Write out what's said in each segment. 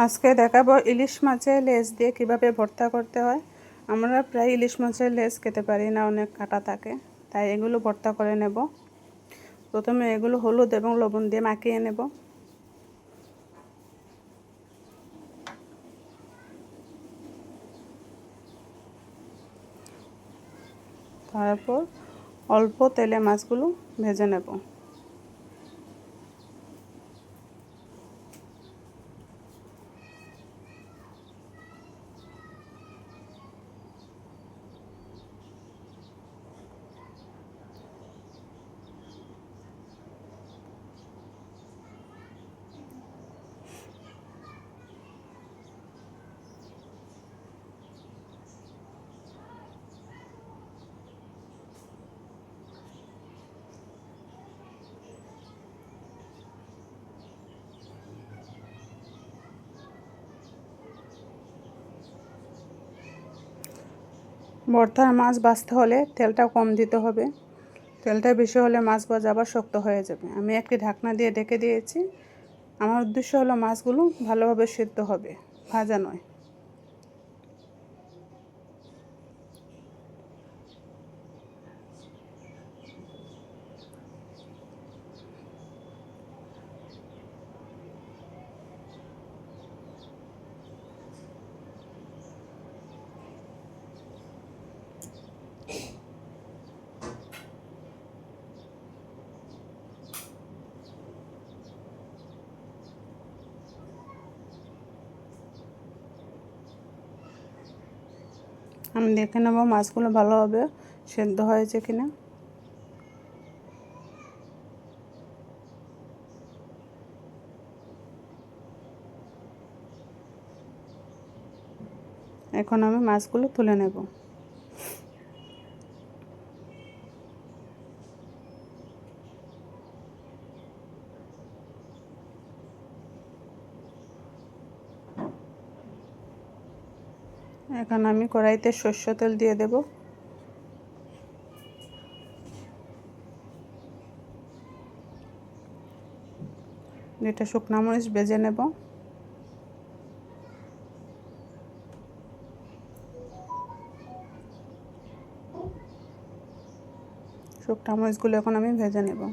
আজকে দেখাবো ইলিশ মাছের লেজ দিয়ে কিভাবে ভর্তা করতে হয়। আমরা প্রায় ইলিশ মাছের লেজ খেতে পারি না, অনেক কাটা থাকে, তাই এগুলো ভর্তা করে নেব। প্রথমে এগুলো হলুদ এবং লবণ দিয়ে মাখিয়ে নেব। তারপর অল্প তেলে মাছগুলো ভেজে নেব। ভর্তার মাছ ভাজতে হলে তেলটা কম দিতে হবে। তেলটা বেশি হলে মাছ ভাজা আবার শক্ত হয়ে যাবে। আমি একটি ঢাকনা দিয়ে ঢেকে দিয়েছি। আমার উদ্দেশ্য হলো মাছগুলো ভালোভাবে সিদ্ধ হবে, ভাজা নয়। আমি দেখে নেব মাছগুলো ভালোভাবে সেদ্ধ হয়েছে কিনা। এখন আমি মাছগুলো তুলে নেব। এখন আমি কড়াইতে সরষের তেল দিয়ে দেব। দুটো শুকনো মরিচ ভেজে নেব। শুকনো মরিচগুলো এখন আমি ভেজে নেব।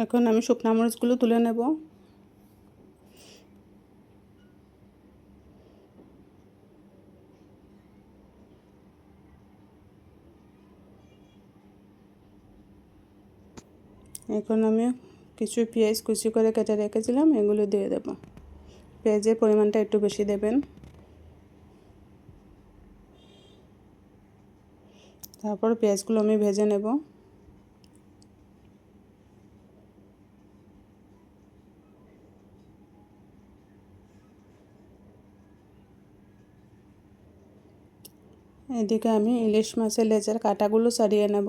এখন আমি শুকনো মরিচগুলো তুলে নেব। এখন আমি কিছু পেঁয়াজ কুচি করে কেটে রেখেছিলাম, এগুলো দিয়ে দেব। পেঁয়াজের পরিমাণটা একটু বেশি দেবেন। তারপর পেঁয়াজগুলো আমি ভেজে নেব। এদিকে আমি ইলিশ মাছের লেজের কাঁটাগুলো ছাড়িয়ে নেব।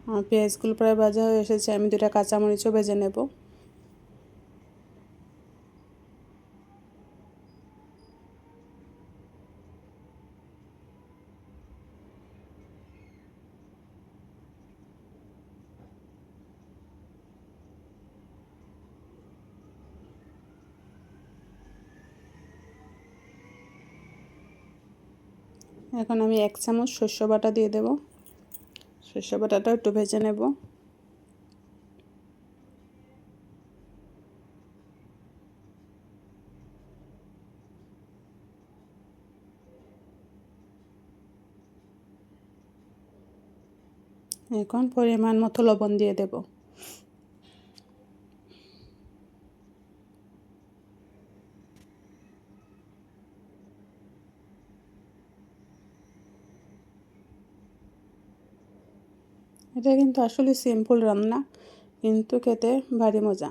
আমার পেঁয়াজগুলো প্রায় ভাজা হয়ে এসেছে, আমি দুটো কাঁচামরিচও ভেজে নেব। এখন আমি 1 চামচ সরষে বাটা দিয়ে দেব। সরষে বাটাটা একটু ভেজে নেব। এখন পরিমাণ মতো লবণ দিয়ে দেব। এটা কিন্তু আসলে সিম্পল রান্না, কিন্তু খেতে ভারী মজা।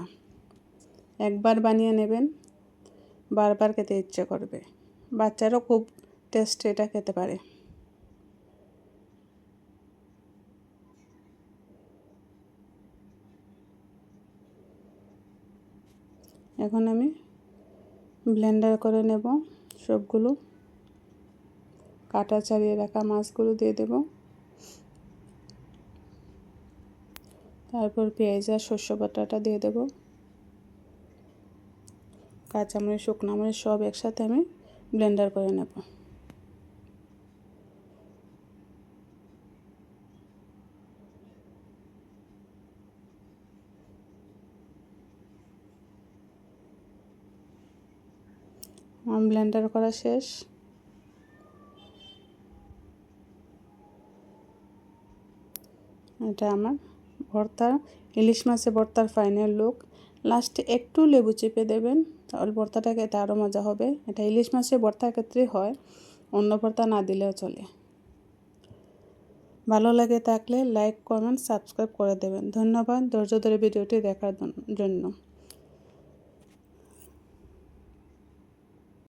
একবার বানিয়ে নেবেন, বারবার খেতে ইচ্ছে করবে। বাচ্চারাও খুব টেস্টি এটা খেতে পারে। এখন আমি ব্লেন্ডার করে নেব সবগুলো। কাটা ছাড়িয়ে রাখা মাছগুলো দিয়ে দেব, তারপর পেঁয়াজ আর শস্য বাটাটা দিয়ে দেব, কাঁচামরিচ শুকনো মরিচ সব একসাথে আমি ব্লেন্ডার করে নেব। ব্লেন্ডার করা শেষ। এটা আমার ভর্তা, ইলিশ মাছের ভর্তার ফাইনাল লুক। লাস্টে একটু লেবু চিপে দেবেন, তাহলে ভর্তাটা খেতে আরও মজা হবে। এটা ইলিশ মাছের ভর্তার ক্ষেত্রে হয়, অন্য ভর্তা না দিলেও চলে। ভালো লাগে থাকলে লাইক, কমেন্ট, সাবস্ক্রাইব করে দেবেন। ধন্যবাদ ধৈর্য ধরে ভিডিওটি দেখার জন্য।